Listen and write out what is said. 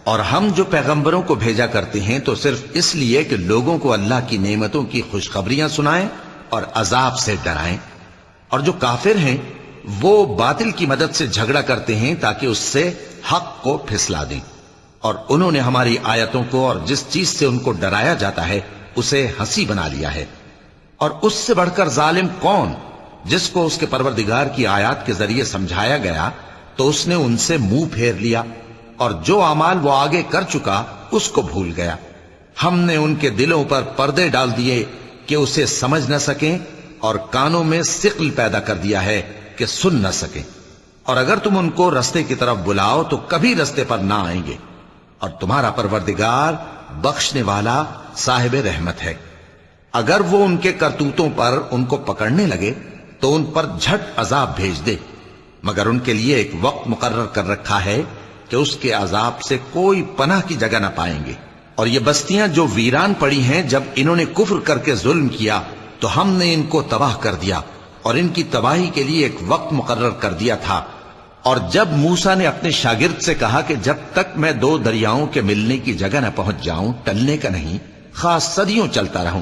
اور ہم جو پیغمبروں کو بھیجا کرتے ہیں تو صرف اس لیے کہ لوگوں کو اللہ کی نعمتوں کی خوشخبریاں سنائیں اور عذاب سے ڈرائیں، اور جو کافر ہیں وہ باطل کی مدد سے جھگڑا کرتے ہیں تاکہ اس سے حق کو پھسلا دیں، اور انہوں نے ہماری آیتوں کو اور جس چیز سے ان کو ڈرایا جاتا ہے اسے ہنسی بنا لیا ہے۔ اور اس سے بڑھ کر ظالم کون، جس کو اس کے پروردگار کی آیات کے ذریعے سمجھایا گیا تو اس نے ان سے منہ پھیر لیا، اور جو اعمال وہ آگے کر چکا اس کو بھول گیا۔ ہم نے ان کے دلوں پر پردے ڈال دیے کہ اسے سمجھ نہ سکیں، اور کانوں میں ثقل پیدا کر دیا ہے کہ سن نہ سکیں، اور اگر تم ان کو رستے کی طرف بلاؤ تو کبھی رستے پر نہ آئیں گے، اور تمہارا پروردگار بخشنے والا صاحب رحمت ہے۔ اگر وہ ان کے کرتوتوں پر ان کو پکڑنے لگے تو ان پر جھٹ عذاب بھیج دے، مگر ان کے لیے ایک وقت مقرر کر رکھا ہے کہ اس کے عذاب سے کوئی پناہ کی جگہ نہ پائیں گے۔ اور یہ بستیاں جو ویران پڑی ہیں، جب انہوں نے کفر کر کے ظلم کیا تو ہم نے ان کو تباہ کر دیا، اور ان کی تباہی کے لیے ایک وقت مقرر کر دیا تھا۔ اور جب موسیٰ نے اپنے شاگرد سے کہا کہ جب تک میں دو دریاؤں کے ملنے کی جگہ نہ پہنچ جاؤں ٹلنے کا نہیں، خاص صدیوں چلتا رہوں،